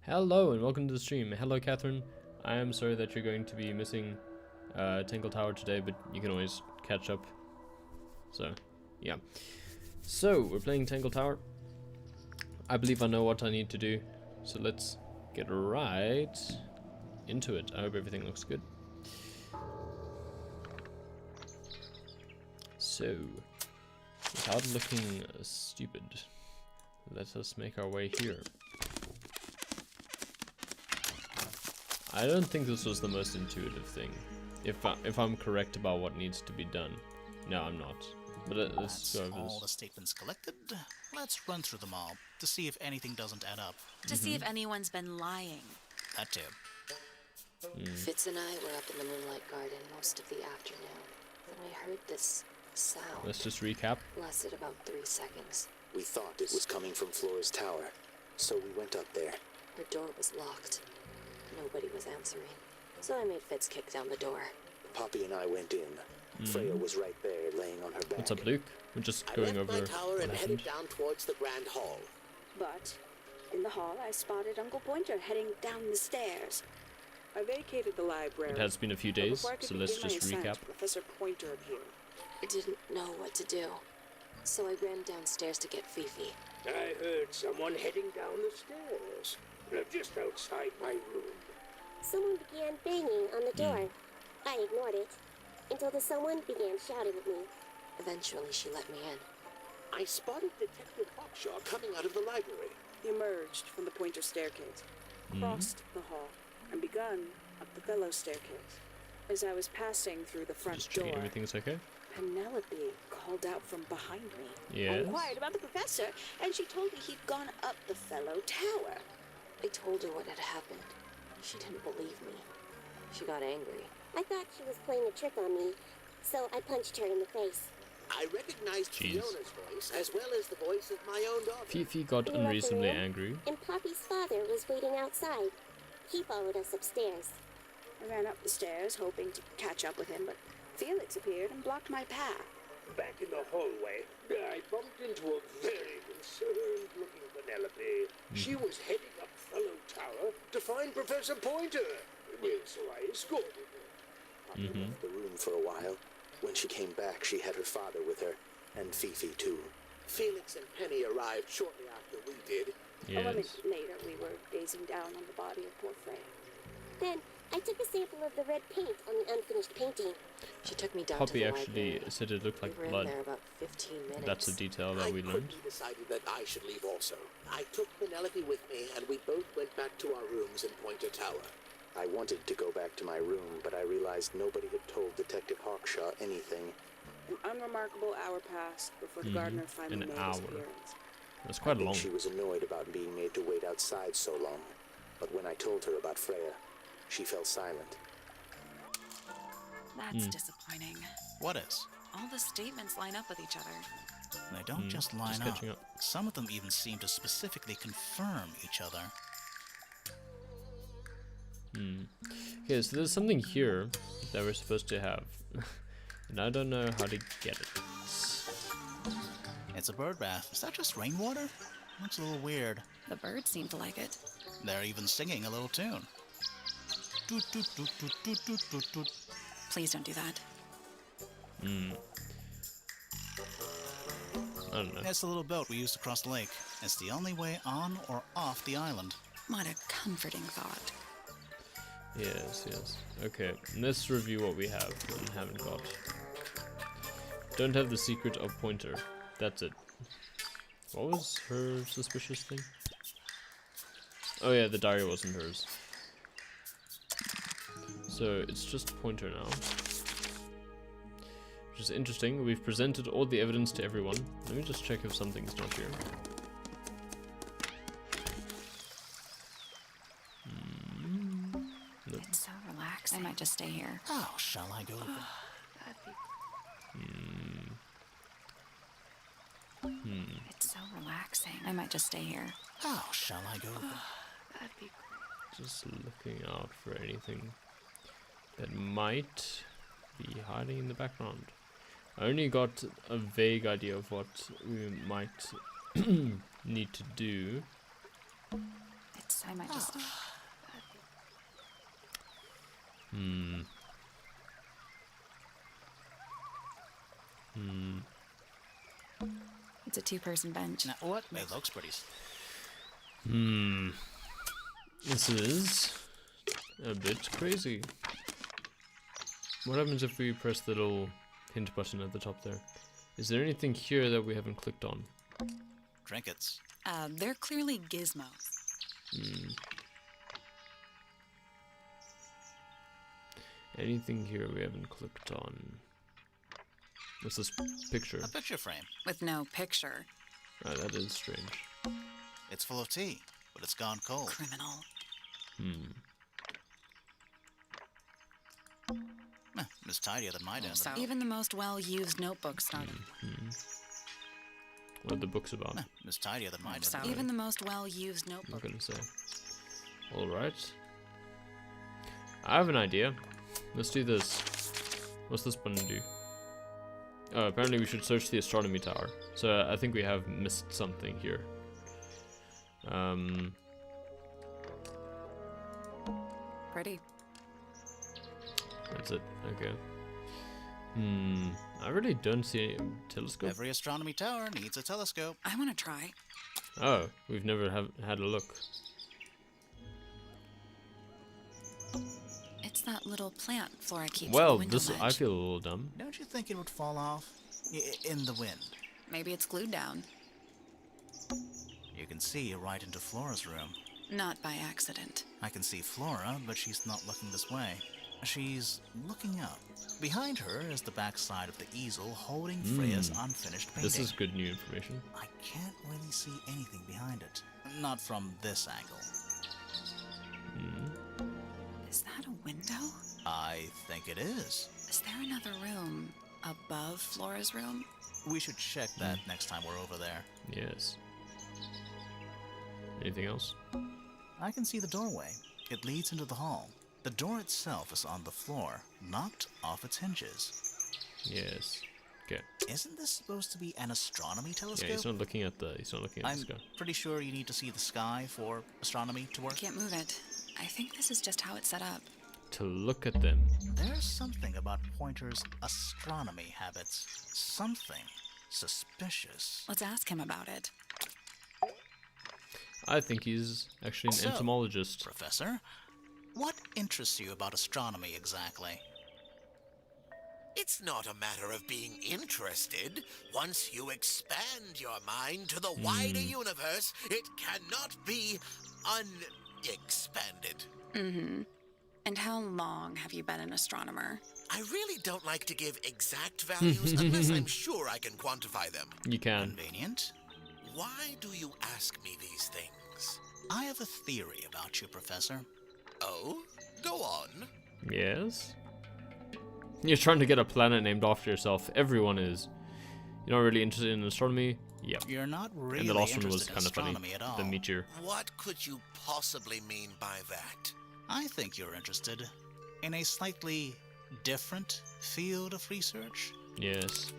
Hello and welcome to the stream. Hello Catherine. I am sorry that you're going to be missing Tangle Tower today, but you can always catch up. So, yeah. So, we're playing Tangle Tower. I believe I know what I need to do. So let's get right into it. I hope everything looks good. So, without looking stupid, let us make our way here. I don't think this was the most intuitive thing. If I'm correct about what needs to be done. No, I'm not. But let's go over this. All the statements collected. Let's run through them all to see if anything doesn't add up. To see if anyone's been lying. That too. Fitz and I were up in the Moonlight Garden most of the afternoon. Then we heard this sound. Let's just recap. Lasted about 3 seconds. We thought it was coming from Flora's tower, so we went up there. Her door was locked. Nobody was answering. So I made Fitz kick down the door. Poppy and I went in. Freya was right there, laying on her back. What's up, Luke? We're just going over I left my tower and what headed happened. down towards the Grand Hall. But in the hall, I spotted Uncle Pointer heading down the stairs. I vacated the library. It has been a few but days, before I could so let's begin my just ascent, recap. Professor Pointer appeared. I didn't know what to do. So I ran downstairs to get Fifi. I heard someone heading down the stairs. Just outside my room. Someone began banging on the door. I ignored it until the someone began shouting at me. Eventually she let me in. I spotted Detective Hawkshaw coming out of the library. He emerged from the Pointer staircase, crossed the hall, and begun up the fellow staircase. As I was passing through the front Just door, checking everything's okay. Penelope called out from behind me. I Yes. inquired about the professor, and she told me he'd gone up the fellow tower. I told her what had happened. She didn't believe me. She got angry. I thought she was playing a trick on me, so I punched her in the face. I recognized Jeez. Fiona's voice as well as the voice of my own daughter. Fifi got We left the unreasonably room, angry. And Poppy's father was waiting outside. He followed us upstairs. I ran up the stairs, hoping to catch up with him, but Felix appeared and blocked my path. Back in the hallway, I bumped into a very concerned-looking Penelope. She was heading up Fellow Tower to find Professor Pointer. So I escorted her. Poppy left the room for a while. When she came back, she had her father with her, and Fifi too. Felix and Penny arrived shortly after we did. A moment Yes. later, we were gazing down on the body of poor Freya. Then I took a sample of the red paint on the unfinished painting. She took me down Poppy to the actually library. said it looked We like were in blood. there about 15 minutes. That's a detail that I we learned. quickly decided that I should leave also. I took Penelope with me, and we both went back to our rooms in Pointer Tower. I wanted to go back to my room, but I realized nobody had told Detective Hawkshaw anything. An unremarkable hour passed before the gardener finally An made hour. his appearance. That's I quite think long. she was annoyed about being made to wait outside so long. But when I told her about Freya, she fell silent. That's disappointing. What is? All the statements line up with each other. They don't just line just up. catching up. Some of them even seem to specifically confirm each other. Okay, so there's something here that we're supposed to have. And I don't know how to get it. It's a bird bath. Is that just rainwater? Looks a little weird. The birds seem to like it. They're even singing a little tune. Toot, toot, toot, toot, toot, toot, toot, toot. Please don't do that. I don't know. It's the little boat we used to cross the lake. It's the only way on or off the island. What a comforting thought. Yes, yes. Okay, let's review what we have and haven't got. Don't have the secret of Pointer. That's it. What was her suspicious thing? Oh yeah, the diary wasn't hers. So it's just Pointer now. Which is interesting. We've presented all the evidence to everyone. Let me just check if something's not here. Nope. It's so relaxing. I might just stay here. How shall I go? It's so relaxing. I might just stay here. How shall I go? That'd be Just looking out for anything that might be hiding in the background. I only got a vague idea of what we might need to do. I might just. It's a two-person bench. Now, what? It looks pretty. This is a bit crazy. What happens if we press the little hint button at the top there? Is there anything here that we haven't clicked on? Trinkets. They're clearly gizmos. Anything here we haven't clicked on? What's this picture? A picture frame. With no picture. Ah, that is strange. It's full of tea, but it's gone cold. Criminal. It's tidier than my den. So even the most well-used notebooks started. What are the books about? It's tidier than my den. So even the most well-used I'm notebook. gonna say. Alright. I have an idea. Let's do this. What's this button do? Oh, apparently we should search the astronomy tower. So I think we have missed something here. Pretty. That's it. Okay. I really don't see a telescope. Every astronomy tower needs a telescope. I want to try. Oh, we've never had a look. It's that little plant Flora keeps Well, on the window this ledge. I feel a little dumb. Don't you think it would fall off? In the wind. Maybe it's glued down. You can see right into Flora's room. Not by accident. I can see Flora, but she's not looking this way. She's looking up. Behind her is the backside of the easel holding Freya's unfinished painting. This is good new information. I can't really see anything behind it. Not from this angle. Is that a window? I think it is. Is there another room above Flora's room? We should check that next time we're over there. Yes. Anything else? I can see the doorway. It leads into the hall. The door itself is on the floor, knocked off its hinges. Yes. Okay. Isn't this supposed to be an astronomy telescope? Yeah, he's not looking at the I'm sky. pretty sure you need to see the sky for astronomy to I work. can't move it. I think this is just how it's set up. To look at them. There's something about Pointer's astronomy habits. Something suspicious. Let's ask him about it. I think he's actually an So, entomologist. Professor, what interests you about astronomy exactly? It's not a matter of being interested. Once you expand your mind to the wider universe, it cannot be unexpanded. Mm-hmm. And how long have you been an astronomer? I really don't like to give exact values unless I'm sure I can quantify them. You can. Convenient. Why do you ask me these things? I have a theory about you, Professor. Oh, go on. Yes. You're trying to get a planet named after yourself. Everyone is. You're not really interested in astronomy? Yep. You're not really And the last one interested was in kind of funny. astronomy at all. The meteor. What could you possibly mean by that? I think you're interested in a slightly different field of research. Yes.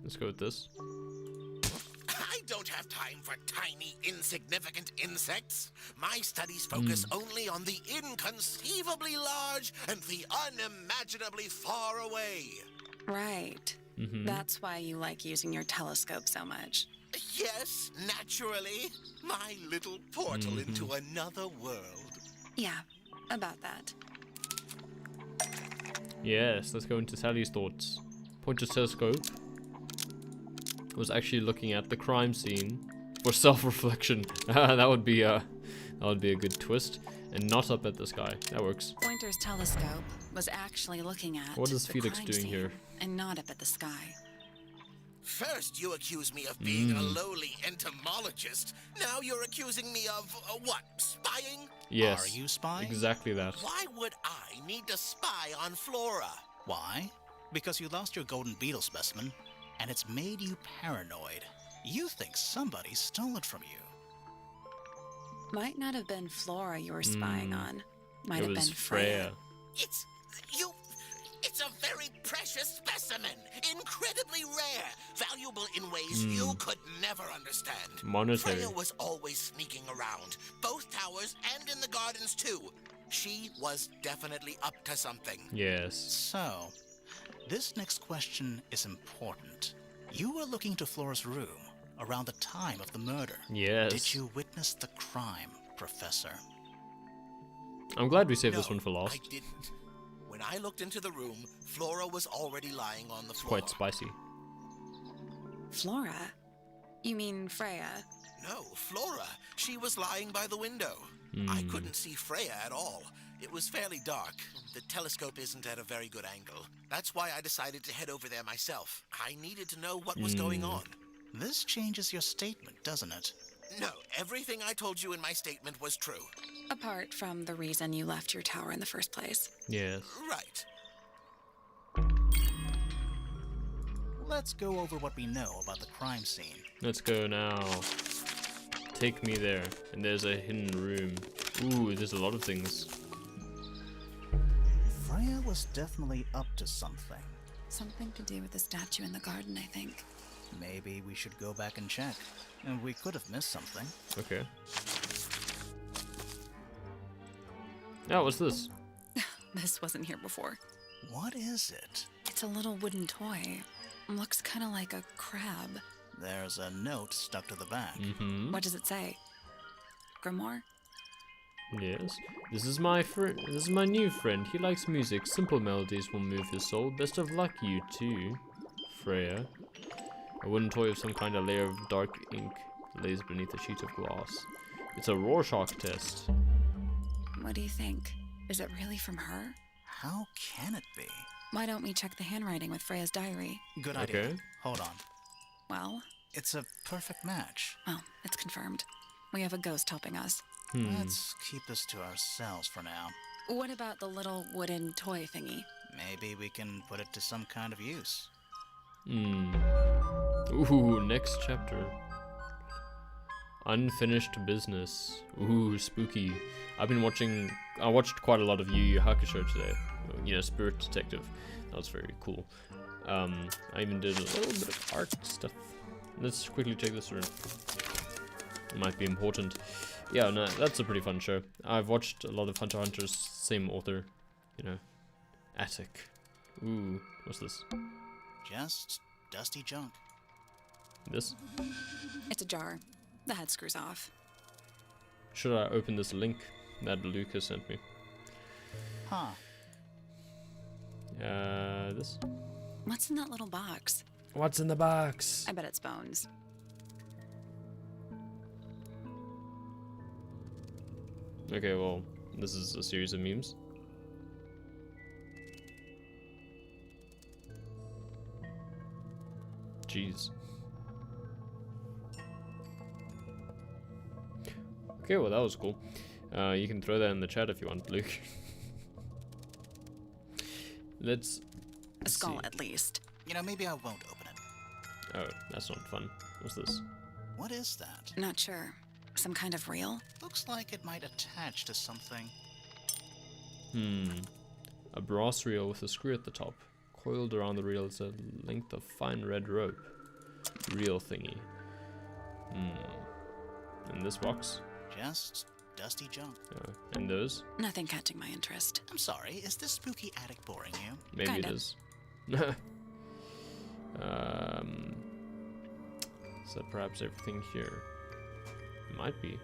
Let's go with this. I don't have time for tiny, insignificant insects. My studies focus only on the inconceivably large and the unimaginably far away. Right. That's why you like using your telescope so much. Yes, naturally. My little portal into another world. Yeah, about that. Yes, let's go into Sally's thoughts. Pointer's telescope was actually looking at the crime scene for self-reflection. that would be a good twist, and not up at the sky. That works. Pointer's telescope was actually looking at What is the Felix crime doing scene here? and not up at the sky. First, you accuse me of being a lowly entomologist. Now you're accusing me of, what, spying? Yes. Are you spying? Exactly that. Why would I need to spy on Flora? Why? Because you lost your golden beetle specimen, and it's made you paranoid. You think somebody stole it from you. Might not have been Flora you were spying on. Might It have was been Freya. It's a very precious precious specimen, incredibly rare, valuable in ways you could never understand. Monetary. Freya was always sneaking around, both towers and in the gardens too. She was definitely up to something. Yes. So, this next question is important. You were looking to Flora's room around the time of the murder. Yes. Did you witness the crime, Professor? I'm glad we saved this No, one for last. I didn't. When I looked into the room, Flora was already lying on the It's floor. quite spicy. Flora? You mean Freya? No, Flora. She was lying by the window. I couldn't see Freya at all. It was fairly dark. The telescope isn't at a very good angle. That's why I decided to head over there myself. I needed to know what was going on. This changes your statement, doesn't it? No, everything I told you in my statement was true. Apart from the reason you left your tower in the first place. Yes. Right. Let's go over what we know about the crime scene. Let's go now. Take me there. And there's a hidden room. Ooh, there's a lot of things. Freya was definitely up to something. Something to do with the statue in the garden, I think. Maybe we should go back and check. And we could have missed something. Okay. Oh, what's this? This wasn't here before. What is it? It's a little wooden toy. Looks kind of like a crab. There's a note stuck to the back. What does it say? Grimoire? Yes. This is my friend. This is my new friend. He likes music. Simple melodies will move his soul. Best of luck, you too, Freya. A wooden toy of some kind. A layer of dark ink lays beneath a sheet of glass. It's a Rorschach test. What do you think? Is it really from her? How can it be? Why don't we check the handwriting with Freya's diary? Good idea. Okay. Hold on. Well, It's a perfect match. well, it's confirmed. We have a ghost helping us. Let's keep this to ourselves for now. What about the little wooden toy thingy? Maybe we can put it to some kind of use. Ooh, next chapter. Unfinished business. Ooh, spooky. I watched quite a lot of Yu Yu Hakusho today. You know, Spirit Detective. That was very cool. I even did a little bit of art stuff. Let's quickly check this room. It might be important. Yeah, no, that's a pretty fun show. I've watched a lot of Hunter x Hunter's, same author, you know. Attic. Ooh, what's this? Just dusty junk. This? It's a jar. The head screws off. Should I open this link that Lucas sent me? Huh. This? What's in that little box? What's in the box? I bet it's bones. Okay, well, this is a series of memes. Jeez. Okay, well, that was cool. You can throw that in the chat if you want, Luke. Let's A skull, see. at least. You know, maybe I won't open it. Oh, that's not fun. What's this? What is that? Not sure. Some kind of reel? Looks like it might attach to something. A brass reel with a screw at the top. Coiled around the reel is a length of fine red rope. Reel thingy. In this box? Just dusty junk. And those? Nothing catching my interest. I'm sorry, is this spooky attic boring you? Maybe Kinda. it is. Is that perhaps everything here? Might be.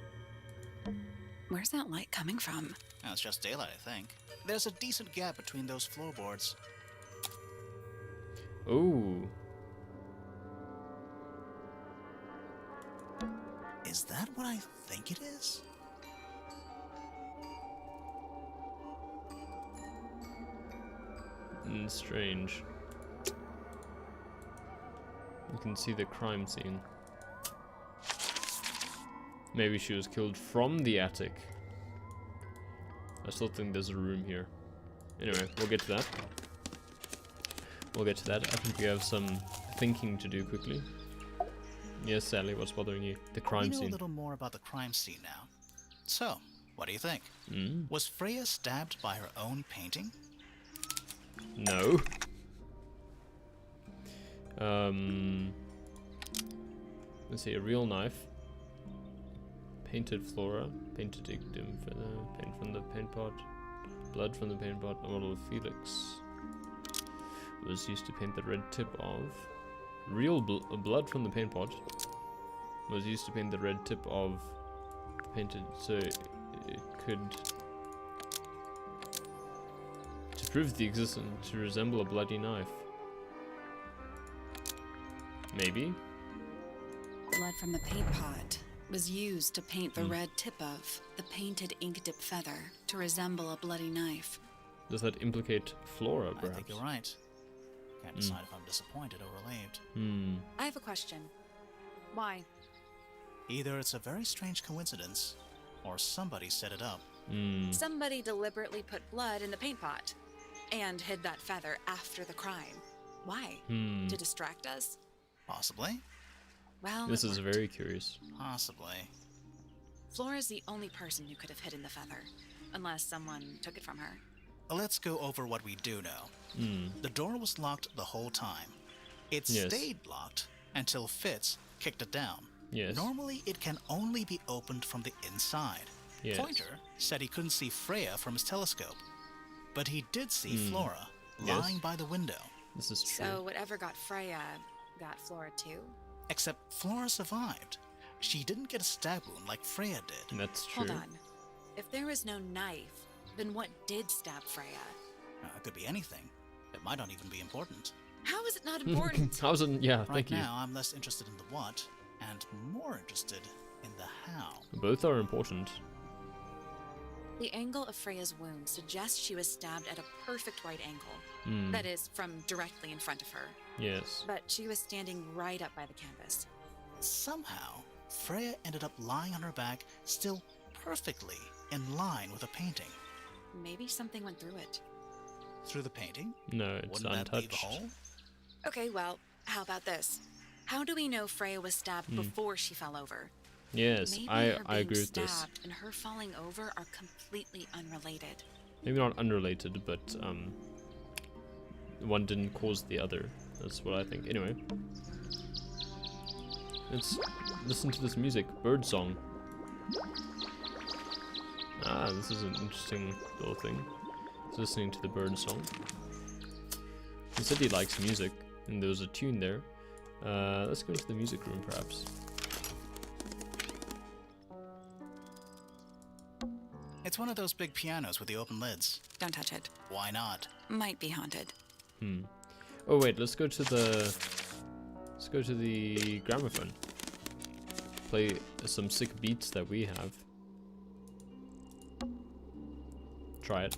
Where's that light coming from? No, it's just daylight, I think. There's a decent gap between those floorboards. Ooh. Is that what I think it is? Strange. You can see the crime scene. Maybe she was killed from the attic. I still think there's a room here. Anyway, we'll get to that. We'll get to that. I think we have some thinking to do quickly. Yes, Sally, what's bothering you? The crime We know scene. a little more about the crime scene now. So, what do you think? Was Freya stabbed by her own painting? No. Let's see, a real knife. Painted flora. Painted ictum feather. Paint from the paint pot. Blood from the paint pot. A model of Felix. Was used to paint the red tip of. Real blood from the paint pot. Was used to paint the red tip of the painted, so it could, to prove the existence, to resemble a bloody knife. Maybe. Blood from the paint pot was used to paint the red tip of the painted ink dip feather to resemble a bloody knife. Does that implicate flora, perhaps? I think you're right. Can't decide if I'm disappointed or relieved. I have a question. Why? Either it's a very strange coincidence, or somebody set it up. Somebody deliberately put blood in the paint pot and hid that feather after the crime. Why? To distract us? Possibly. Well, This is worked. very curious. Possibly. Flora's the only person who could have hidden the feather, unless someone took it from her. Let's go over what we do know. The door was locked the whole time. It Yes. stayed locked until Fitz kicked it down. Yes. Normally, it can only be opened from the inside. Yes. Pointer said he couldn't see Freya from his telescope, but he did see Flora Yes. lying by the window. This is true. So whatever got Freya got Flora too? Except Flora survived. She didn't get a stab wound like Freya did. That's true. Hold on. If there was no knife, then what did stab Freya? It could be anything. It might not even be important. How is it not important? Yeah, Right thank you. now, I'm less interested in the what and more interested in the how. Both are important. The angle of Freya's wound suggests she was stabbed at a perfect right angle. That is, from directly in front of her. Yes. But she was standing right up by the canvas. Somehow, Freya ended up lying on her back, still perfectly in line with a painting. Maybe something went through it. Through the painting? No, it's Wouldn't that leave a untouched. hole? Okay, well, how about this? How do we know Freya was stabbed before she fell over? Yes, Maybe I her being agree with this. stabbed and her falling over are completely unrelated. Maybe not unrelated, but one didn't cause the other. That's what I think. Anyway, let's listen to this music. Bird song. Ah, this is an interesting little thing. He's listening to the bird song. He said he likes music, and there was a tune there. Let's go into the music room, perhaps. It's one of those big pianos with the open lids. Don't touch it. Why not? Might be haunted. Oh wait, let's go to the gramophone. Play some sick beats that we have. Try it.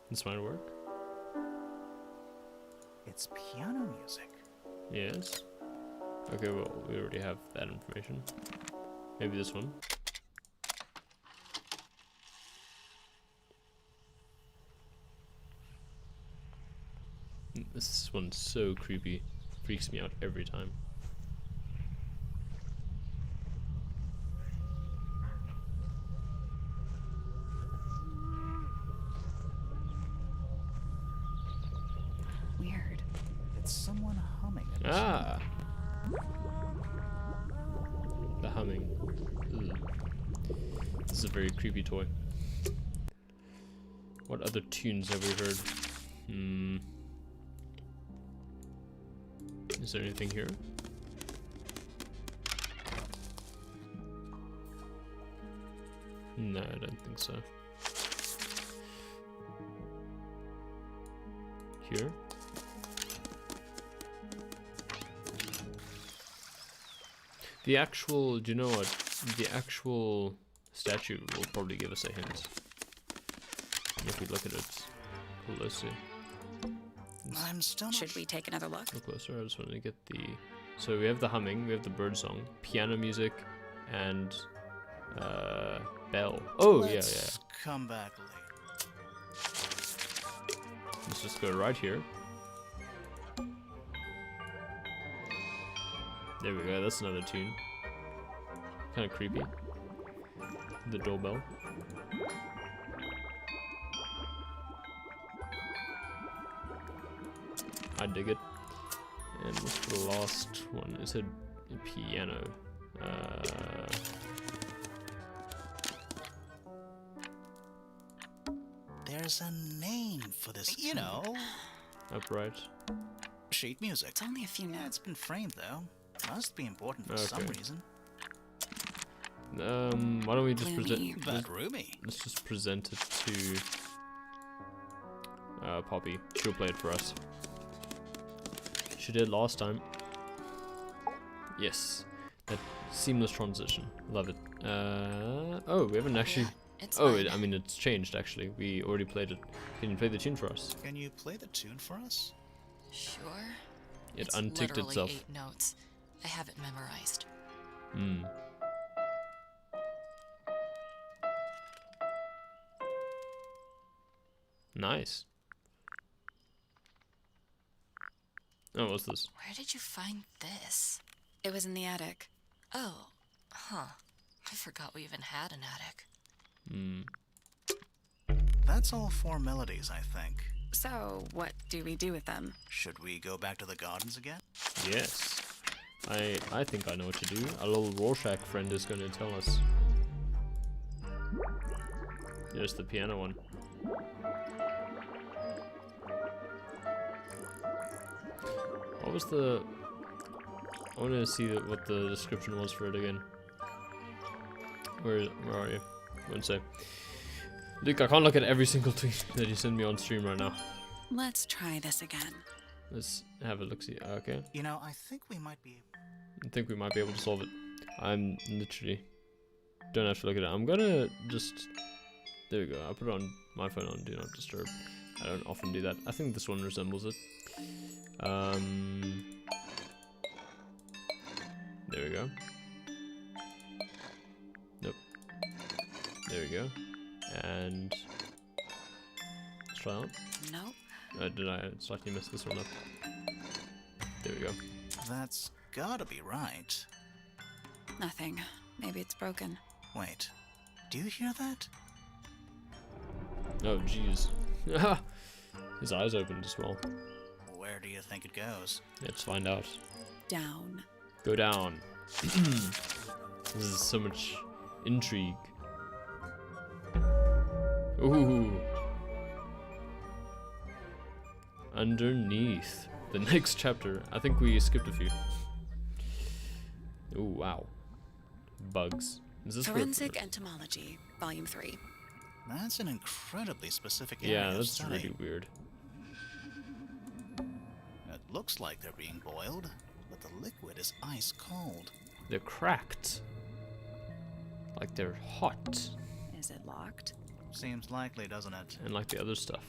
This might work. It's piano music. Yes. Okay, well, we already have that information. Maybe this one. This one's so creepy. Freaks me out every time. Weird. It's someone humming. Ah! The humming. Ugh. This is a very creepy toy. What other tunes have we heard? Is there anything here? No, I don't think so. Here? The actual, do you know what? The actual statue will probably give us a hint. If we look at it closely. I'm still not Should we take another look? Look closer, I just want to get the... So we have the humming, we have the bird song, piano music, and bell. Oh, Let's come back later. Let's just go right here. There we go, that's another tune. Kind of creepy. The doorbell. I dig it. And what's the last one? Is it a piano? There's a name for this, you know. Upright. Sheet music. It's only a few Yeah, notes. it's been framed though. Must be important for some Okay. reason. Why don't we just Gloomy. present? But Ruby. Let's just present it to Poppy. She'll play it for us. She did last time. Yes, that seamless transition. Love it. Oh, we haven't actually. Yeah, it's Oh, fine. I mean, it's changed actually. We already played it. Can you play the tune for us? Can you play the tune for us? Sure. It It's unticked literally itself. 8 notes. I have it memorized. Hmm. Nice. Oh, what's this? Where did you find this? It was in the attic. Oh, huh. I forgot we even had an attic. Hmm. That's all 4 melodies, I think. So, what do we do with them? Should we go back to the gardens again? Yes. I think I know what to do. Our little Rorschach friend is going to tell us. There's the piano one. What was the... I want to see what the description was for it again. Where are you? I wouldn't say. Luke, I can't look at every single tweet that you send me on stream right now. Let's try this again. Let's have a look-see. Okay. You know, I think we might be... I think we might be able to solve it. I'm literally... Don't have to look at it. I'm gonna just... There we go. I'll put it on my phone on Do Not Disturb. I don't often do that. I think this one resembles it. There we go. Nope. There we go. And... Let's try that. Nope. Did I slightly mess this one up? There we go. That's gotta be right. Nothing. Maybe it's broken. Wait, do you hear that? Oh, jeez. His eyes opened as well. Where do you think it goes? Let's find out. Down. Go down. This is so much intrigue. Ooh. Underneath. The next chapter. I think we skipped a few. Ooh, wow. Bugs. Is this Forensic Entomology, Volume 3. That's an incredibly specific area Yeah, of that's study. really weird. It looks like they're being boiled, but the liquid is ice cold. They're cracked. Like they're hot. Is it locked? Seems likely, doesn't it? And like the other stuff.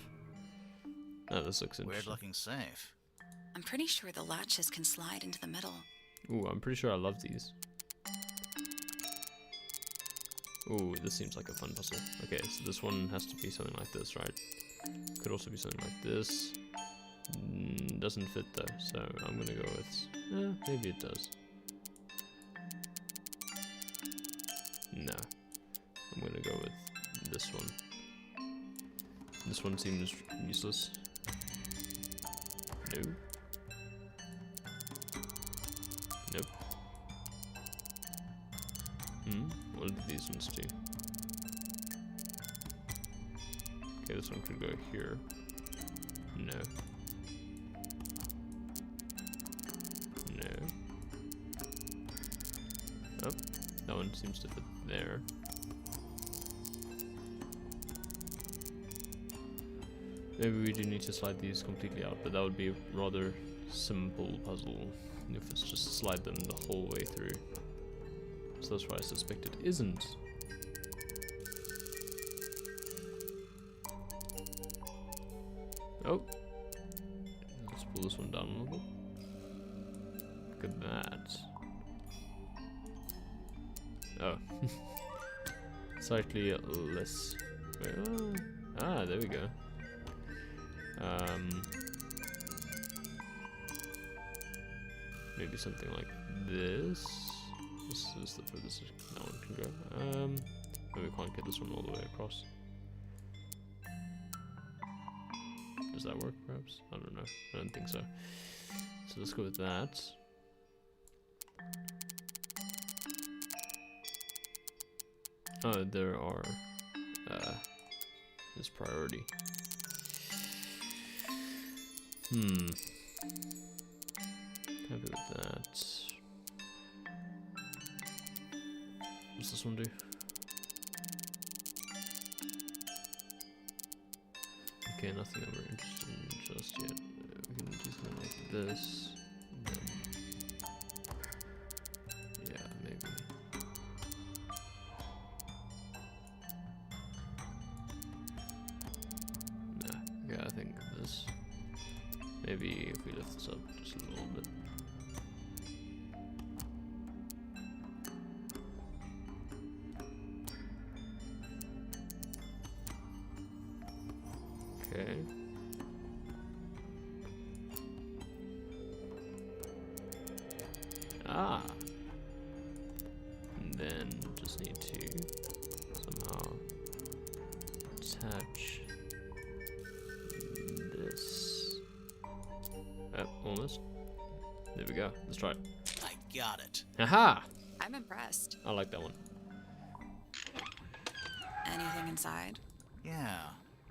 Oh, this looks Weird interesting. looking safe. I'm pretty sure the latches can slide into the middle. Ooh, I'm pretty sure I love these. Ooh, this seems like a fun puzzle. Okay, so this one has to be something like this, right? Could also be something like this. Doesn't fit though, so I'm gonna go with... maybe it does. No. I'm gonna go with this one. This one seems useless. No. Nope. What did these ones do? Okay, this one could go here. No. No. Oh, that one seems to fit there. Maybe we do need to slide these completely out, but that would be a rather simple puzzle if it's just slide them the whole way through. So that's why I suspect it isn't. Oh. Let's pull this one down a little bit. Look at that. Oh. Slightly less. Ah, there we go. maybe something like this. This is the furthest that one can go. Maybe we can't get this one all the way across. Does that work, perhaps? I don't know. I don't think so. So let's go with that. Oh, there are... this priority. Happy with that. What's this one do? Okay, nothing that we're interested in just yet. We can do something like this. Yeah, maybe. Nah, yeah, I think this. Maybe if we lift this up just a little bit. Okay. Ah. And then just need to somehow attach this. Almost. There we go. Let's try it. I got it. Aha! I'm impressed. I like that one. Anything inside? Yeah,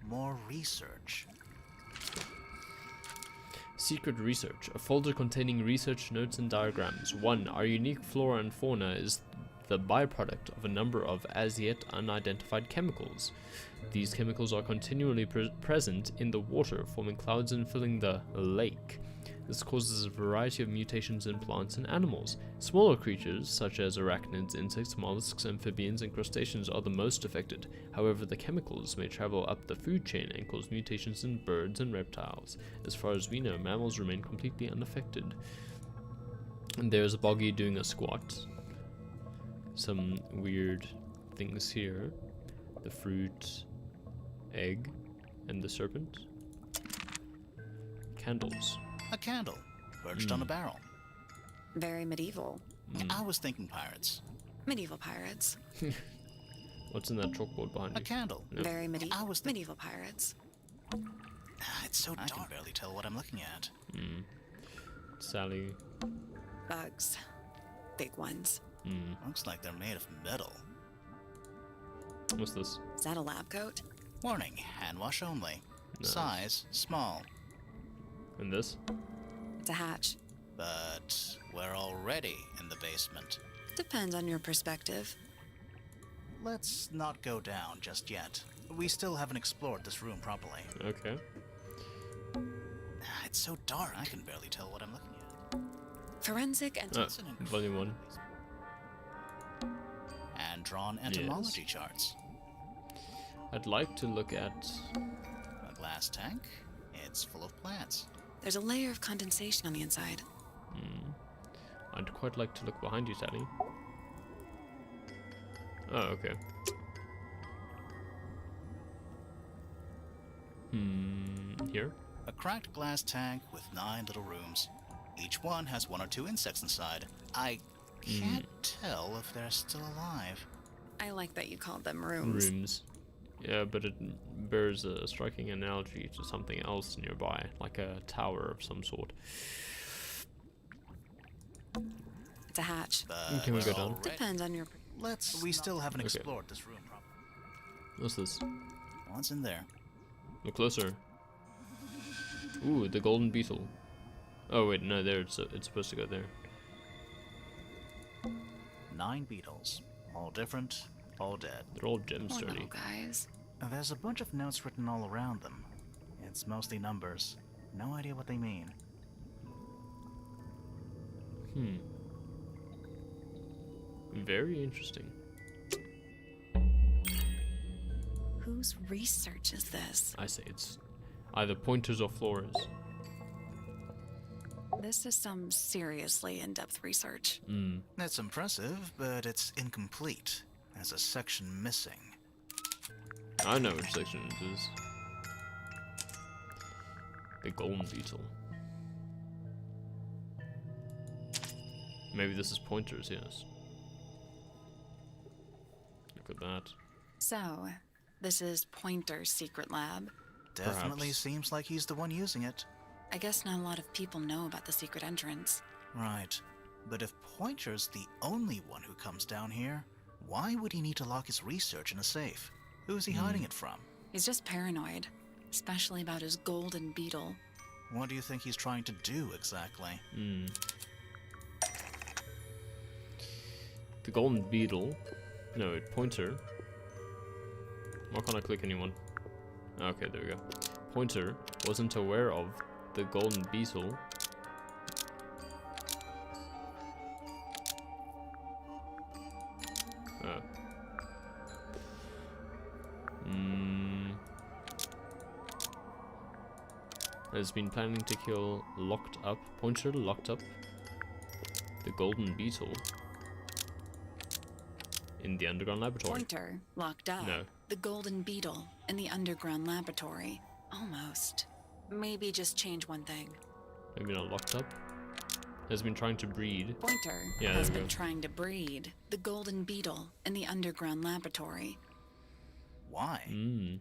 more research. Secret research. A folder containing research notes and diagrams. 1. Our unique flora and fauna is the byproduct of a number of as yet unidentified chemicals. These chemicals are continually present in the water, forming clouds and filling the lake. This causes a variety of mutations in plants and animals. Smaller creatures, such as arachnids, insects, mollusks, amphibians, and crustaceans, are the most affected. However, the chemicals may travel up the food chain and cause mutations in birds and reptiles. As far as we know, mammals remain completely unaffected. And there's Boggy doing a squat. Some weird things here. The fruit, egg, and the serpent. Candles. A candle, perched on a barrel. Very medieval. I was thinking pirates. Medieval pirates. What's in that chalkboard behind A you? candle. Yep. Very I was medieval pirates. It's so dark. I can barely tell what I'm looking at. Sally. Bugs. Big ones. Looks like they're made of metal. What's this? Is that a lab coat? Warning, hand wash only. Nice. Size, small. And this? It's a hatch. But we're already in the basement. Depends on your perspective. Let's not go down just yet. We still haven't explored this room properly. Okay. It's so dark, I can barely tell what I'm looking at. Forensic and Volume 1. And drawn entomology charts. I'd like to look at... A glass tank. It's full of plants. there's a layer of condensation on the inside. I'd quite like to look behind you, Sally. Oh, okay. Here? A cracked glass tank with 9 little rooms. Each one has 1 or 2 insects inside. I can't tell if they're still alive. I like that you called them rooms. Rooms. Yeah, but it bears a striking analogy to something else nearby, like a tower of some sort. It's a hatch. Can we go down? Depends on your... We still haven't Okay. explored this room properly. What's this? What's in there? Look closer. Ooh, the golden beetle. Oh wait, no, there it's supposed to go there. 9 beetles. All different, all dead. They're all gem Poor sturdy. little guys. There's a bunch of notes written all around them. It's mostly numbers. No idea what they mean. Very interesting. Whose research is this? I say it's either pointers or floras. This is some seriously in-depth research. That's impressive, but it's incomplete. There's a section missing. I know which section it is. The golden beetle. Maybe this is Pointer's, yes. Look at that. So, this is Pointer's secret lab. Definitely Perhaps. seems like he's the one using it. I guess not a lot of people know about the secret entrance. Right. But if Pointer's the only one who comes down here, why would he need to lock his research in a safe? Who is he hiding it from? He's just paranoid, especially about his golden beetle. What do you think he's trying to do exactly? The golden beetle. No, Pointer. Why can't I click anyone? Okay, there we go. Pointer wasn't aware of the golden beetle. Oh. Has been planning to kill Pointer locked up the golden beetle in the underground laboratory. Pointer locked up No. the golden beetle in the underground laboratory. Almost. Maybe just change one thing. Maybe not locked up. Has been trying to breed. Pointer Yeah, has there we been go. trying to breed the golden beetle in the underground laboratory. Why?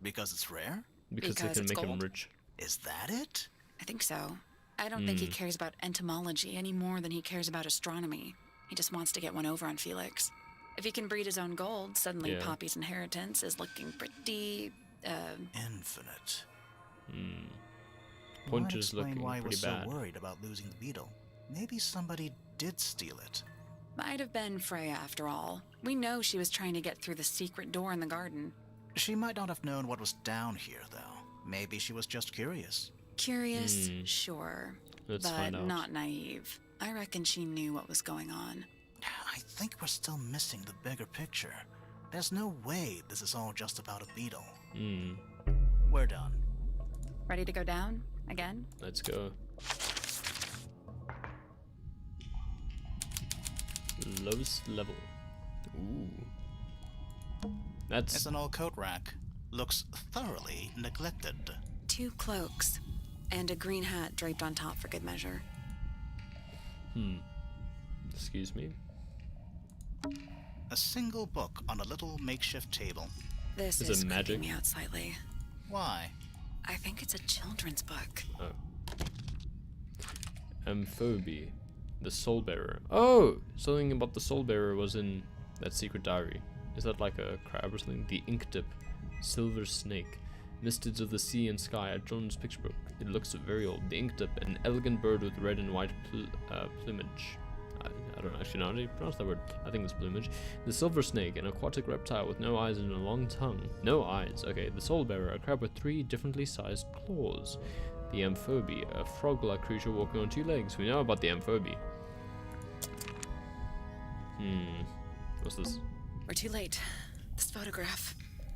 Because it's rare? Because they Because can it's make him gold? rich. Is that it? I think so. I don't think he cares about entomology any more than he cares about astronomy. He just wants to get one over on Felix. If he can breed his own gold, suddenly Yeah. Poppy's inheritance is looking pretty, Infinite. Pointer's Might explain looking why we're pretty so bad. worried about losing the beetle. Maybe somebody did steal it. might have been Freya after all. We know she was trying to get through the secret door in the garden. She might not have known what was down here, though. Maybe she was just curious. Curious, sure, Let's but find out. not naive. I reckon she knew what was going on. I think we're still missing the bigger picture. There's no way this is all just about a beetle. We're done. Ready to go down again? Let's go. Lowest level. Ooh. That's It's an old coat rack. Looks thoroughly neglected. 2 cloaks and a green hat draped on top for good measure. excuse me. A single book on a little makeshift table. This Is is it magic? creeping me out slightly. Why? I think it's a children's book. Oh. Amphobe. The Soul Bearer. Oh! Something about the Soul Bearer was in that secret diary. Is that like a crab or something? The ink dip. Silver snake. Mistids of the sea and sky. A children's picture book. It looks very old. The ink dip. An elegant bird with red and white plumage. I don't actually know how to pronounce that word. I think it's plumage. The silver snake, an aquatic reptile with no eyes and a long tongue. No eyes. Okay. The Soul Bearer, a crab with 3 differently sized claws. The Amphobe, a frog-like creature walking on 2 legs. We know about the Amphobe. What's this? We're too late. This photograph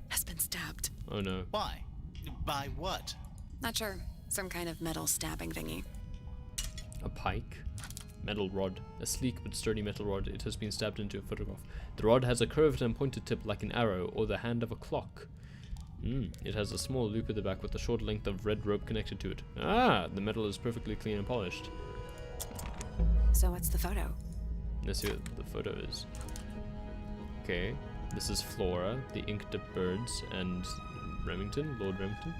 has been stabbed. Oh no. Why? By what? Not sure. Some kind of metal stabbing thingy. A pike? Metal rod. A sleek but sturdy metal rod. It has been stabbed into a photograph. The rod has a curved and pointed tip like an arrow or the hand of a clock. It has a small loop at the back with a short length of red rope connected to it. Ah! The metal is perfectly clean and polished. So what's the photo? Let's see what the photo is. Okay. This is Flora, the ink-dipped birds, and Remington, Lord Remington,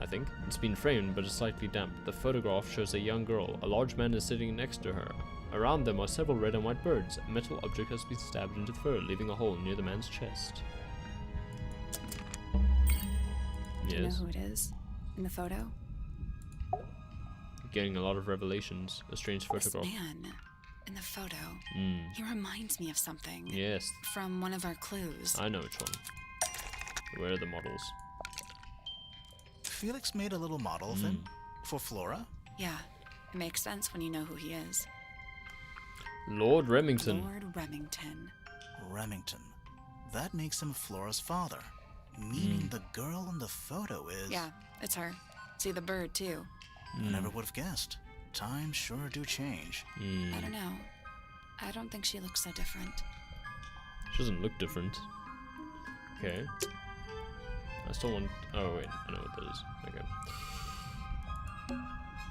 I think. It's been framed, but is slightly damp. The photograph shows a young girl. A large man is sitting next to her. Around them are several red and white birds. A metal object has been stabbed into the fur, leaving a hole near the man's chest. Do you know Yes. who it is in the photo? Getting a lot of revelations. A strange This photograph. man in the photo. He reminds me of something. Yes, From one of our clues. I know which one. Where are the models? Felix made a little model of him. For Flora? Yeah, it makes sense when you know who he is. Lord Remington. Lord Remington. Remington. That makes him Flora's father. Meaning the girl in the photo is... Yeah, it's her. See the bird, too. I never would have guessed. Times sure do change. I don't know. I don't think she looks so different. She doesn't look different. Okay. I still want... Oh, wait. I know what that is. Okay.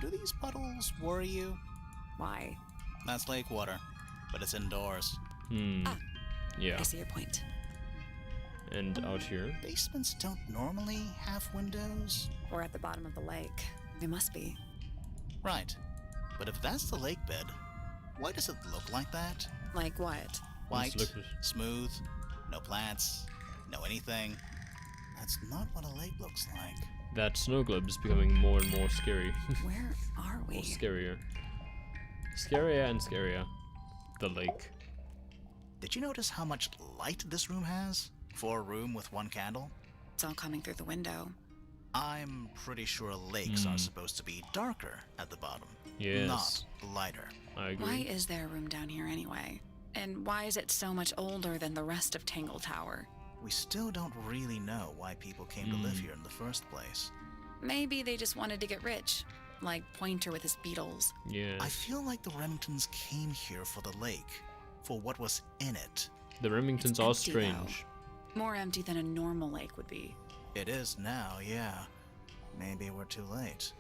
Do these puddles worry you? Why? That's lake water. but it's indoors. Ah, Yeah. I see your point. And out here. Basements don't normally have windows. We're at the bottom of the lake. We must be. Right. But if that's the lake bed, why does it look like that? Like what? White, Let's look smooth, no plants, no anything. That's not what a lake looks like. That snow globe is becoming more and more scary. Where are we? Or scarier. Scarier and scarier. The lake. Did you notice how much light this room has? For a room with one candle? It's all coming through the window. I'm pretty sure lakes are supposed to be darker at the bottom. Yes. Not lighter. I agree. Why is there a room down here anyway? And why is it so much older than the rest of Tangle Tower? We still don't really know why people came to live here in the first place. Maybe they just wanted to get rich, like Pointer with his beetles. Yeah. I feel like the Remingtons came here for the lake, for what was in it. The Remingtons It's are empty, strange. though. More empty than a normal lake would be. It is now, yeah. Maybe we're too late.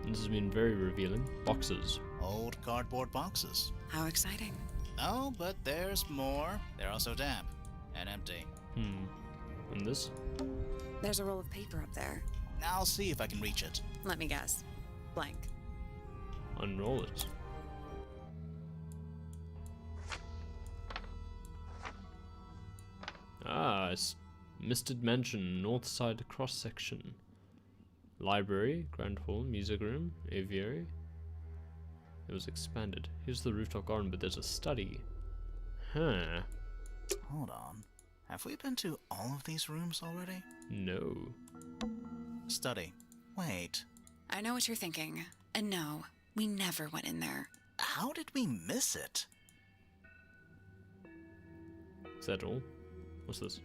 This has been very revealing. Boxes. Old cardboard boxes. How exciting. Oh, but there's more. They're also damp and empty. And this? There's a roll of paper up there. I'll see if I can reach it. Let me guess. Blank. Unroll it. Ah, it's Misted Mansion, North Side cross section. Library, Grand Hall, Music Room, Aviary. It was expanded. Here's the rooftop garden, but there's a study. Huh. Hold on. Have we been to all of these rooms already? No. Study. Wait. I know what you're thinking. And no, we never went in there. How did we miss it? Is that all? What's this?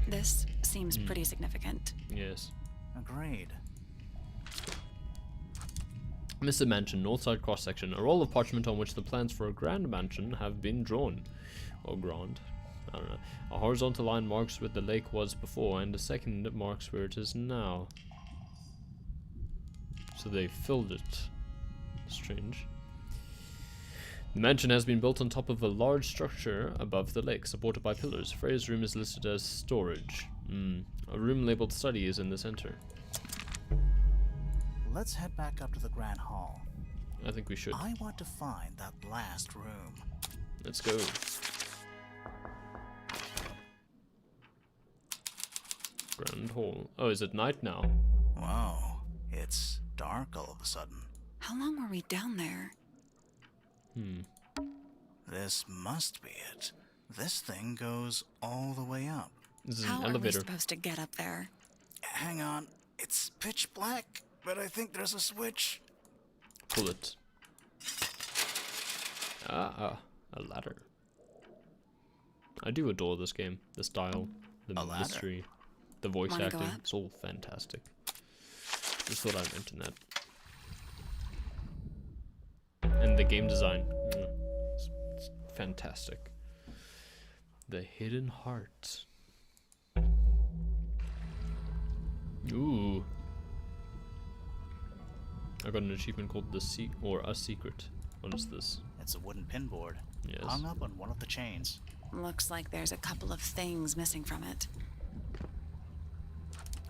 This seems pretty significant. Yes. Agreed. Mr. Mansion, Northside cross section. A roll of parchment on which the plans for a grand mansion have been drawn. Or grand. I don't know. A horizontal line marks where the lake was before, and a second marks where it is now. So they filled it. Strange. The mansion has been built on top of a large structure above the lake, supported by pillars. Freya's room is listed as storage. A room labeled study is in the center. Let's head back up to the Grand Hall. I think we should. I want to find that last room. Let's go. Grand Hall. Oh, is it night now? Wow, it's dark all of a sudden. How long were we down there? This must be it. This thing goes all the way up. This is How an are we elevator. supposed to get up there? Hang on, it's pitch black, but I think there's a switch. Pull it. A ladder. I do adore this game. The style, the A ladder? mystery, the voice Wanna go acting. up? It's all fantastic. Just thought I'd mention that. And the game design. It's fantastic. The Hidden Heart. Ooh. I got an achievement called A Secret. What is this? It's a wooden pinboard, Yes. hung up on one of the chains. Looks like there's a couple of things missing from it.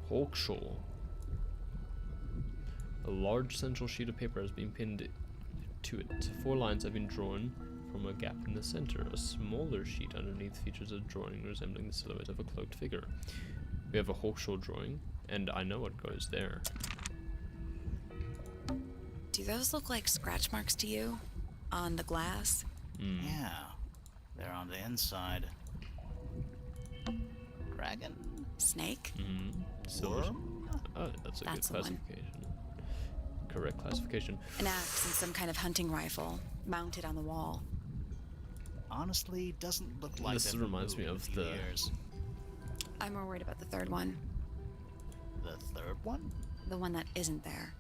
Hawkshaw. A large central sheet of paper has been pinned to it. 4 lines have been drawn from a gap in the center. A smaller sheet underneath features a drawing resembling the silhouette of a cloaked figure. We have a Hawkshaw drawing, and I know what goes there. Do those look like scratch marks to you? On the glass? Yeah, they're on the inside. Dragon? Snake? Silver. Worm? Oh, that's a That's the good one. classification. Correct classification. An axe and some kind of hunting rifle mounted on the wall. Honestly, doesn't look like This they've reminds me moved of in a few the- years. I'm more worried about the third one. The third one? The one that isn't there.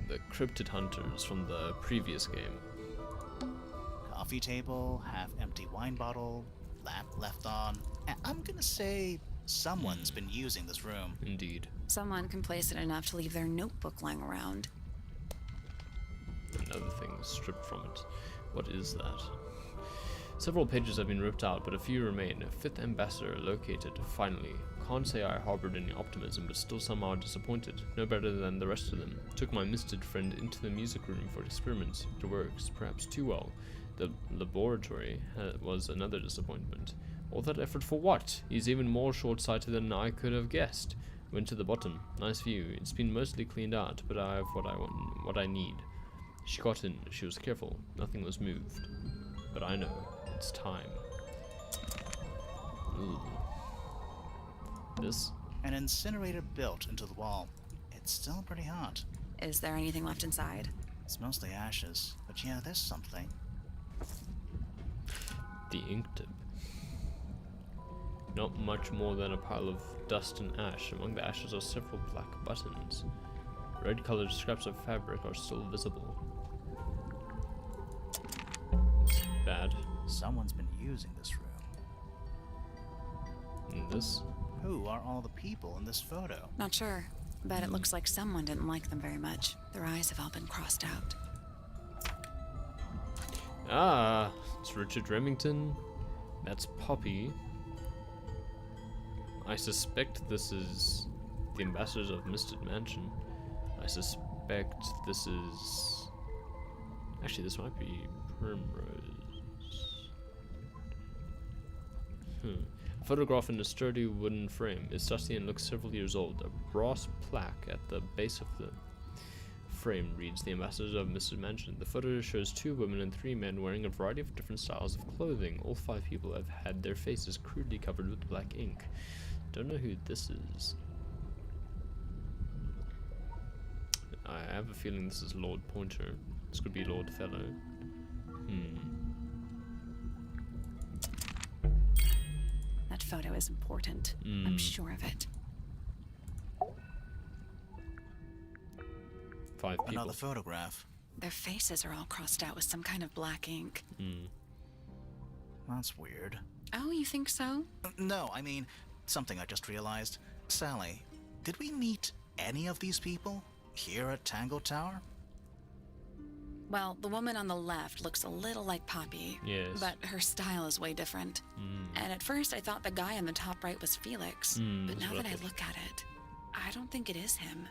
The Cryptid Hunters from the previous game. Coffee table, half-empty wine bottle, lamp left on. I'm gonna say Someone's been using this room. Indeed. Someone complacent enough to leave their notebook lying around. Another thing stripped from it. What is that? Several pages have been ripped out, but a few remain. A fifth ambassador located, finally. Can't say I harbored any optimism, but still somehow disappointed. No better than the rest of them. Took my misted friend into the music room for experiments. It works, perhaps too well. The laboratory was another disappointment. All that effort for what? He's even more short-sighted than I could have guessed. Went to the bottom. Nice view. It's been mostly cleaned out, but I have what I need. She got in. She was careful. Nothing was moved. But I know. It's time. Ooh. This? An incinerator built into the wall. It's still pretty hot. Is there anything left inside? It's mostly ashes, but yeah, there's something. The ink tip. Not much more than a pile of dust and ash. Among the ashes are several black buttons. Red-colored scraps of fabric are still visible. Bad. Someone's been using this room. And this? Who are all the people in this photo? Not sure, but it looks like someone didn't like them very much. Their eyes have all been crossed out. Ah, it's Richard Remington. That's Poppy. I suspect this is the ambassadors of Misted Mansion. I suspect this is... Actually, this might be Primrose. Photograph in a sturdy wooden frame. It's dusty and looks several years old. A brass plaque at the base of the frame reads the ambassadors of Misted Mansion. The photo shows 2 women and 3 men wearing a variety of different styles of clothing. All 5 people have had their faces crudely covered with black ink. Don't know who this is. I have a feeling this is Lord Pointer. This could be Lord Fellow. That photo is important. I'm sure of it. 5 people. Another photograph. Their faces are all crossed out with some kind of black ink. That's weird. Oh, you think so? No, I mean, something I just realized. Sally, did we meet any of these people here at Tangle Tower? Well, the woman on the left looks a little like Poppy. Yes. But her style is way different. And at first I thought the guy on the top right was Felix. But now that I look at it, I don't think it is him.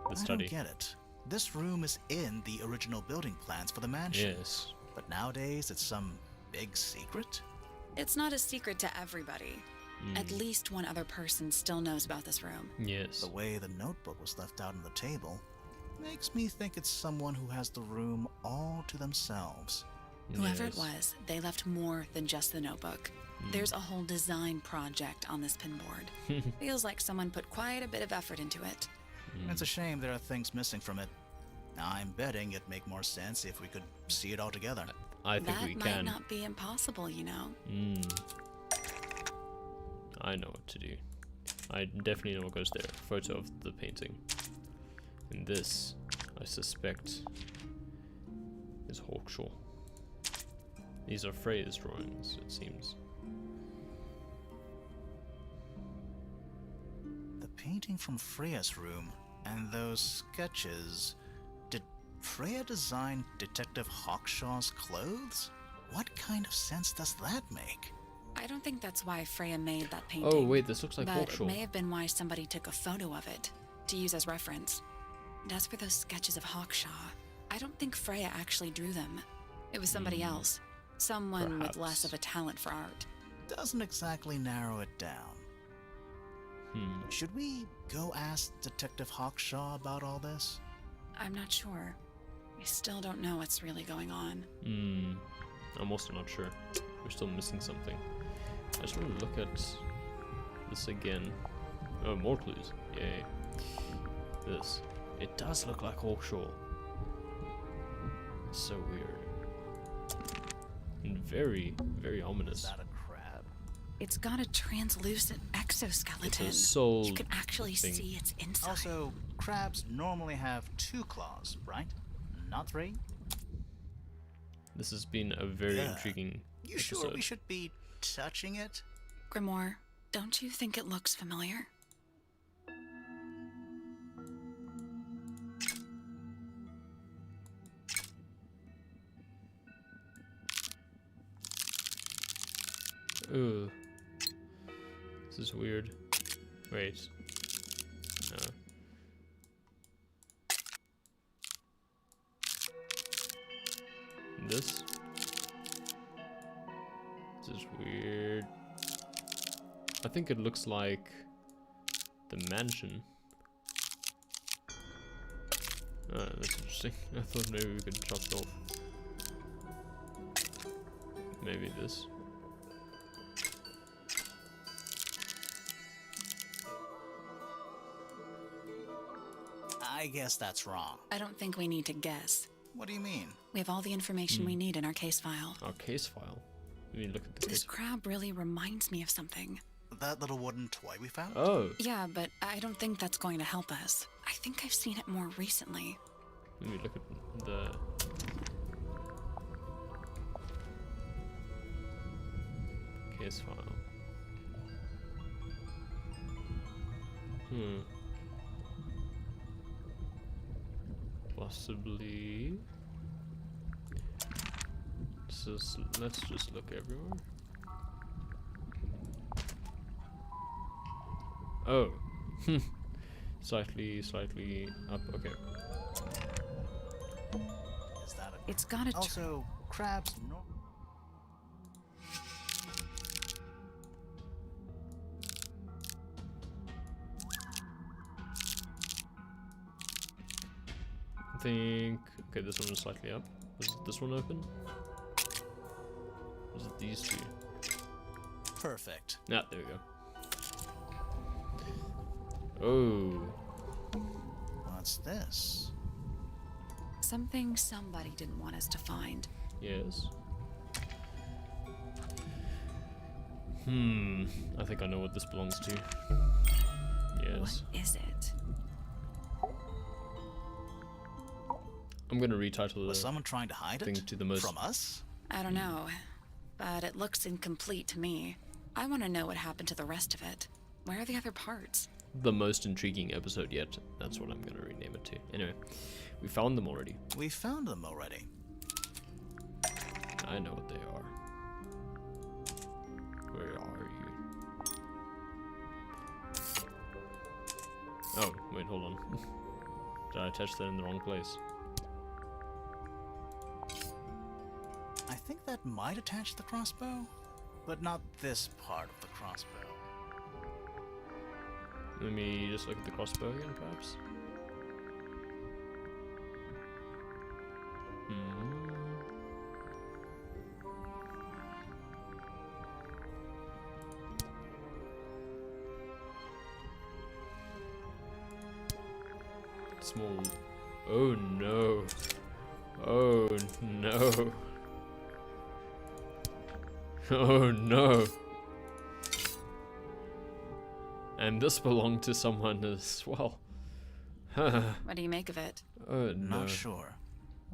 The study. I don't get it. This room is in the original building plans for the mansion. Yes. But nowadays it's some big secret? It's not a secret to everybody. At least one other person still knows about this room. Yes. The way the notebook was left out on the table makes me think it's someone who has the room all to themselves. Whoever it was, they left more than just the notebook. There's a whole design project on this pinboard. Feels like someone put quite a bit of effort into it. It's a shame there are things missing from it. I'm betting it'd make more sense if we could see it all together. I think we That can. might not be impossible, you know. I know what to do. I definitely know what goes there. Photo of the painting. And this, I suspect, is Hawkshaw. These are Freya's drawings, it seems. The painting from Freya's room and those sketches. Did Freya design Detective Hawkshaw's clothes? What kind of sense does that make? I don't think that's why Freya made that painting. Oh wait, this looks like but Hawkshaw. it may have been why somebody took a photo of it to use as reference. And as for those sketches of Hawkshaw, I don't think Freya actually drew them. It was somebody else. Someone with less of a talent for art. Doesn't exactly narrow it down. Should we go ask Detective Hawkshaw about all this? I'm not sure. I still don't know what's really going on. I'm also not sure. We're still missing something. I just want to look at this again. Oh, more clues. Yay. This. It does look like Hawkshaw. It's so weird. And very, very ominous. Is that a crab? It's got a translucent exoskeleton. It's a soul You can actually thing. see its inside. Also, crabs normally have 2 claws, right? Not 3? This has been a very intriguing You episode. sure we should be touching it? Grimoire, don't you think it looks familiar? Ooh. This is weird. Wait. No. This? This is weird. I think it looks like the mansion. Ah, that's interesting. I thought maybe we could chop it off. Maybe this. I guess that's wrong. I don't think we need to guess. What do you mean? We have all the information we need in our case file. Our case file. We need to look at the This case. crab really reminds me of something. That little wooden toy we found? Oh. Yeah, but I don't think that's going to help us. I think I've seen it more recently. Let me look at the... case file. Possibly... let's just look everywhere. Oh. slightly up. Okay. Is that a... It's got a... Also, crabs... No... I think... okay, this one is slightly up. Was this one open? Was it these two? Perfect. Yeah, there we go. Oh. What's this? Something somebody didn't want us to find. Yes. I think I know what this belongs to. Yes. What is it? I'm gonna retitle Was the someone trying to hide thing it? to the most... From us? I don't know, but it looks incomplete to me. I want to know what happened to the rest of it. Where are the other parts? the most intriguing episode yet. That's what I'm gonna rename it to. Anyway, we found them already. We found them already. I know what they are. Where are you? Oh, wait, hold on. Did I attach that in the wrong place? I think that might attach the crossbow, but not this part of the crossbow. Let me just look at the crossbow again, perhaps. Small. Oh no. Oh no. Oh no. And this belonged to someone as well. What do you make of it? Oh no. Not sure.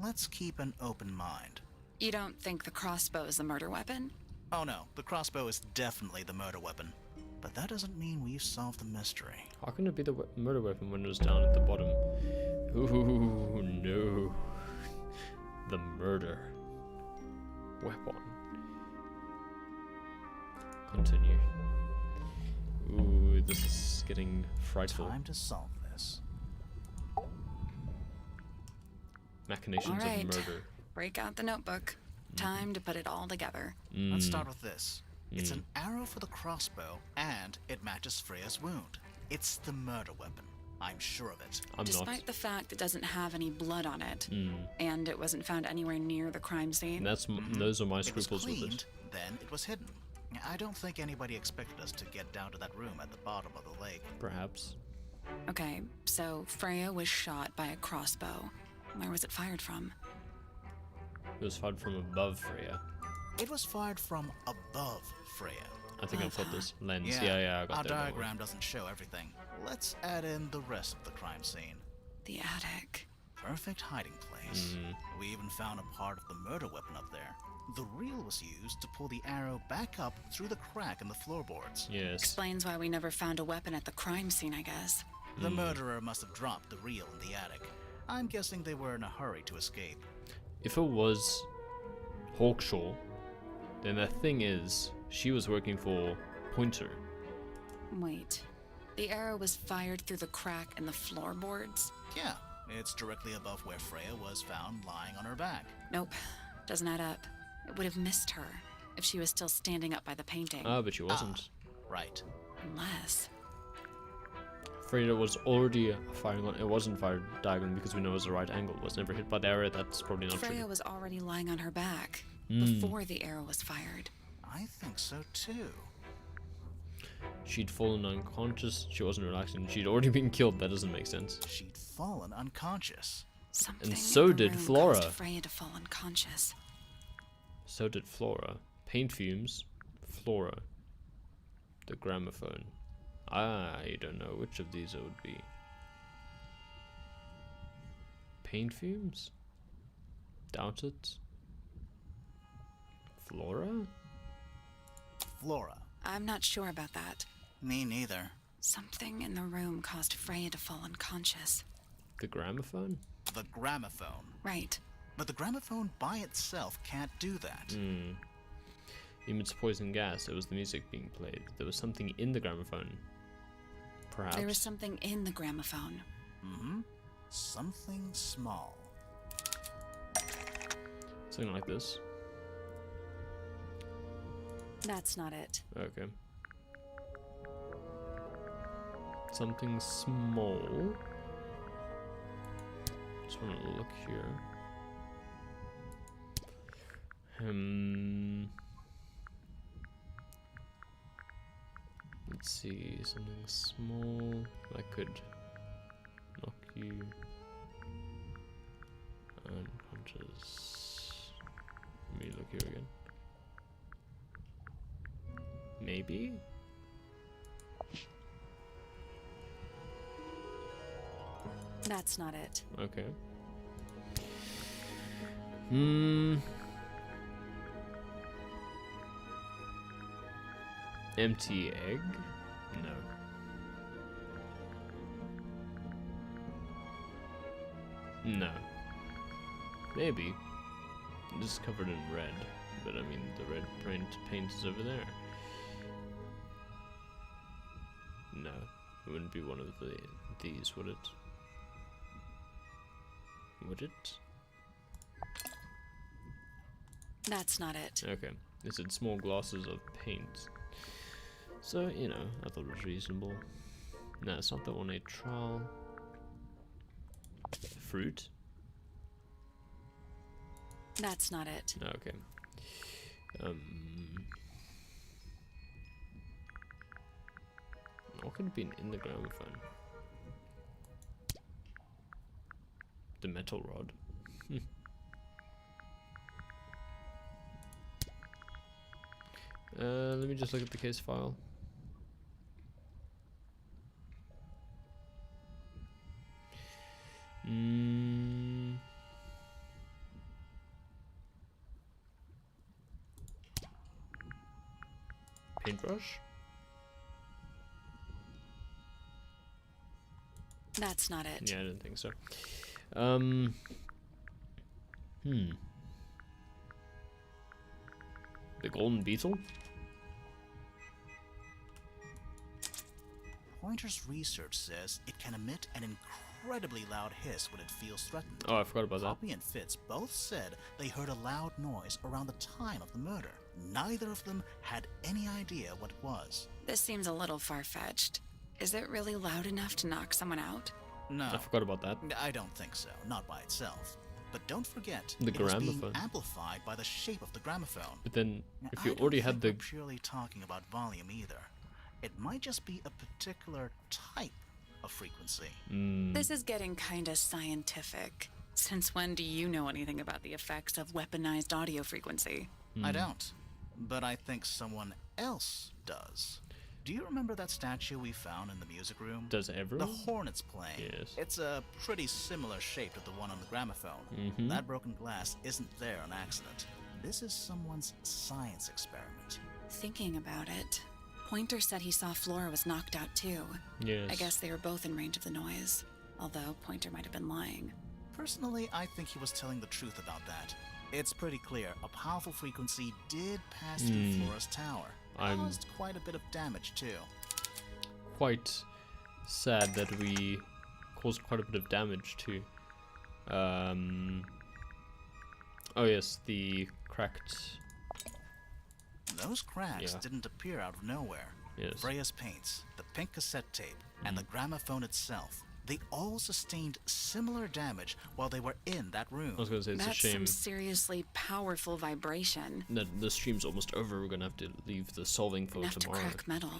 Let's keep an open mind. You don't think the crossbow is the murder weapon? Oh no, the crossbow is definitely the murder weapon. But that doesn't mean we've solved the mystery. How can it be the murder weapon when it was down at the bottom? Ooh, no. The murder weapon. Continue. Ooh, this is getting frightful. Time to solve this. Machinations All right. of murder. Break out the notebook. Time to put it all together. Let's start with this. It's an arrow for the crossbow, and it matches Freya's wound. It's the murder weapon. I'm sure of it. I'm Despite not. the fact it doesn't have any blood on it, and it wasn't found anywhere near the crime scene. That's those are my It was scruples with cleaned, it. then it was hidden. I don't think anybody expected us to get down to that room at the bottom of the lake. Perhaps. Okay, so Freya was shot by a crossbow. Where was it fired from? It was fired from above Freya. It was fired from above Freya. I think I've got this lens. Yeah, Yeah, I got our that. don't worry. diagram doesn't show everything. Let's add in the rest of the crime scene. The attic. Perfect hiding place. We even found a part of the murder weapon up there. The reel was used to pull the arrow back up through the crack in the floorboards. Yes. Explains why we never found a weapon at the crime scene, I guess. The murderer must have dropped the reel in the attic. I'm guessing they were in a hurry to escape. If it was Hawkshaw, then the thing is, she was working for Pointer. Wait. The arrow was fired through the crack in the floorboards? Yeah, it's directly above where Freya was found lying on her back. Nope. Doesn't add up. It would have missed her if she was still standing up by the painting. Ah, but she wasn't. Right. Unless... Freya was already firing on. It wasn't fired diagonally because we know it was the right angle. It was never hit by the arrow. That's probably not Freya true. was already lying on her back before the arrow was fired. I think so too. She'd fallen unconscious. She wasn't relaxing. She'd already been killed. That doesn't make sense. She'd fallen unconscious. Something And so in the did room Flora. caused Freya to fall unconscious. So did Flora. Paint fumes. Flora. The gramophone. I don't know which of these it would be. Paint fumes? Doubt it. Flora? Flora. I'm not sure about that. Me neither. Something in the room caused Freya to fall unconscious. The gramophone? The gramophone. Right. But the gramophone by itself can't do that. Emits poison gas. It was the music being played. There was something in the gramophone. Perhaps. There was something in the gramophone. Mm-hmm. Something small. Something like this. That's not it. Okay. Something small. Just want to look here. Let's see, something small. I could knock you unconscious. Let me look here again. Maybe? That's not it. Okay. Empty egg? No. No. Maybe. This is covered in red, but I mean the red paint is over there. No, it wouldn't be one of these, would it? Would it? That's not it. Okay. It said small glasses of paint. So, you know, I thought it was reasonable. No, it's not the ornate trowel. Fruit? That's not it. Okay. What could have been in the gramophone? The metal rod. Let me just look at the case file. Paintbrush? That's not it. Yeah, I didn't think so. The golden beetle? Pointer's research says it can emit an incredibly loud hiss when it feels threatened. Oh, I forgot about that. Poppy and Fitz both said they heard a loud noise around the time of the murder. Neither of them had any idea what it was. This seems a little far-fetched. Is it really loud enough to knock someone out? No, I forgot about that. I don't think so. Not by itself. But don't forget, The it was being gramophone. amplified by the shape of the gramophone. But then, Now, if you I don't already think had the... we're purely talking about volume either. It might just be a particular type of frequency. This is getting kinda scientific. Since when do you know anything about the effects of weaponized audio frequency? I don't. But I think someone else does. Do you remember that statue we found in the music room? Does The everyone? hornet's playing. Yes. It's a pretty similar shape to the one on the gramophone. That broken glass isn't there on accident. This is someone's science experiment. Thinking about it, Pointer said he saw Flora was knocked out too. Yes. I guess they were both in range of the noise, although Pointer might have been lying. Personally, I think he was telling the truth about that. It's pretty clear a powerful frequency did pass through Flora's tower. Caused quite a bit of damage too. Quite sad that we caused quite a bit of damage too. Oh yes, the cracked. Those cracks didn't appear out of nowhere. Yes. Freya's paints, the pink cassette tape, and the gramophone itself, they all sustained similar damage while they were in that room. I was gonna say it's That's a shame some seriously powerful vibration. that the stream's almost over. We're gonna have to leave the solving for Enough tomorrow. to crack metal.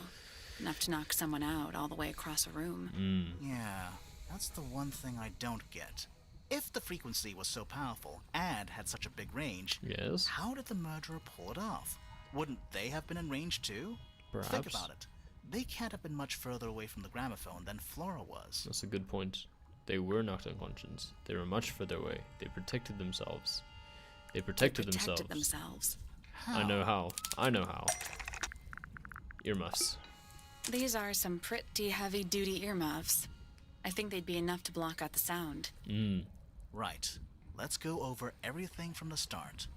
Enough to knock someone out all the way across a room. Yeah, that's the one thing I don't get. If the frequency was so powerful and had such a big range, Yes. how did the murderer pull it off? Wouldn't they have been in range too? Think Perhaps. about it. They can't have been much further away from the gramophone than Flora was. That's a good point. They were knocked unconscious. They were much further away. They protected themselves. They protected themselves. How? I know how. I know how. Earmuffs. These are some pretty heavy-duty earmuffs. I think they'd be enough to block out the sound. Right. Let's go over everything from the start.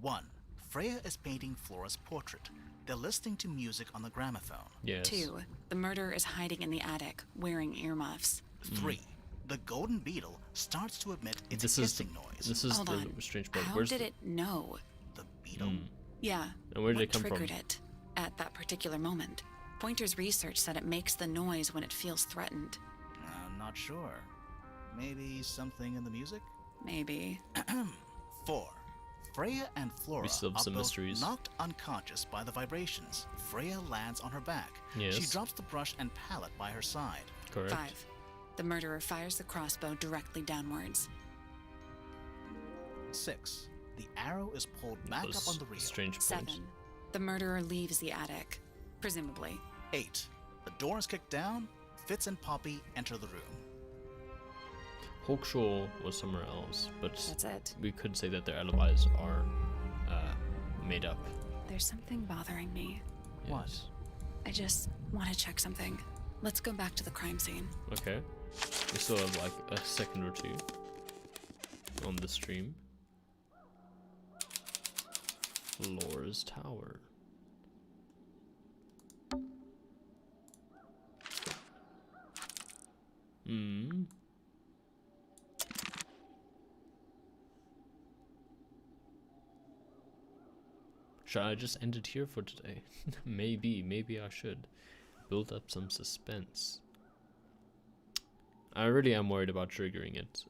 1. Freya is painting Flora's portrait. They're listening to music on the gramophone. Yes. 2. The murderer is hiding in the attic, wearing earmuffs. 3. The golden beetle starts to emit its This is hissing noise. This is Hold the on. strange part. How Where's did the, it know? The beetle? Yeah. And where did what it come from? triggered it at that particular moment? Pointer's research said it makes the noise when it feels threatened. I'm not sure. Maybe something in the music? Maybe. 4. Freya and Flora We still have are some both mysteries. knocked unconscious by the vibrations. Freya lands on her back. Yes. She drops the brush and palette by her side. Correct. 5. The murderer fires the crossbow directly downwards. 6. The arrow is pulled back That up was on the a reel. strange 7. point. The murderer leaves the attic. Presumably. 8. The door is kicked down. Fitz and Poppy enter the room. Hawkshaw was somewhere else, but That's it. we could say that their alibis are made up. There's something bothering me. What? Yes. I just want to check something. Let's go back to the crime scene. Okay. We still have like a second or two on the stream. Flora's tower. Should I just end it here for today? Maybe I should. Build up some suspense. I really am worried about triggering it,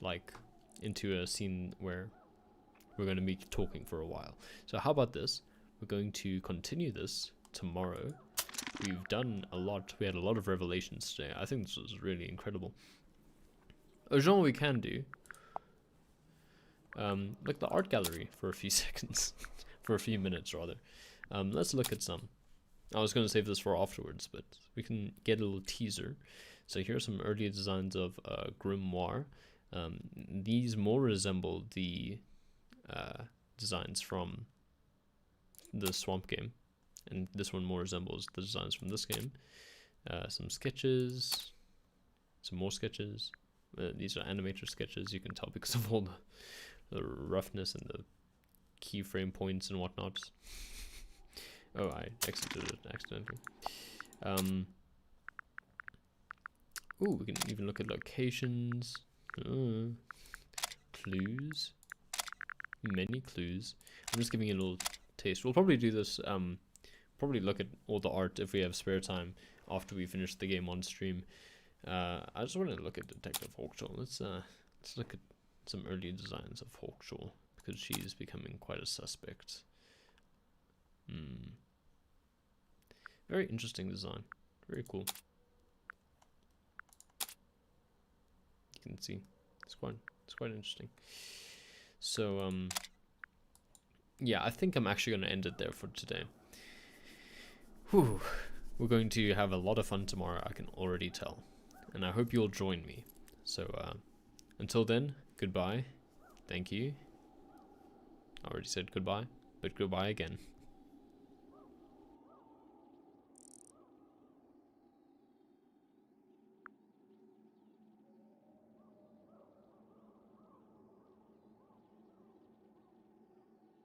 like, into a scene where we're going to be talking for a while. So how about this? We're going to continue this tomorrow. We've done a lot. We had a lot of revelations today. I think this was really incredible. A genre we can do. Like the art gallery for a few seconds. For a few minutes, rather. Let's look at some. I was going to save this for afterwards, but we can get a little teaser. So here are some earlier designs of Grimoire. These more resemble the designs from the Swamp game, and this one more resembles the designs from this game. Some sketches, some more sketches. These are animator sketches, you can tell because of all the roughness and the keyframe points and whatnot. Oh, I exited it accidentally. Ooh, we can even look at locations. Clues. Many clues. I'm just giving it a little taste. We'll probably do this, probably look at all the art if we have spare time after we finish the game on stream. I just want to look at Detective Hawkshaw. Let's look at some early designs of Hawkshaw, because she's becoming quite a suspect. Very interesting design. Very cool. You can see it's quite interesting. So yeah, I think I'm actually going to end it there for today. Whew. We're going to have a lot of fun tomorrow, I can already tell. And I hope you'll join me. So until then, goodbye. Thank you. I already said goodbye, but goodbye again.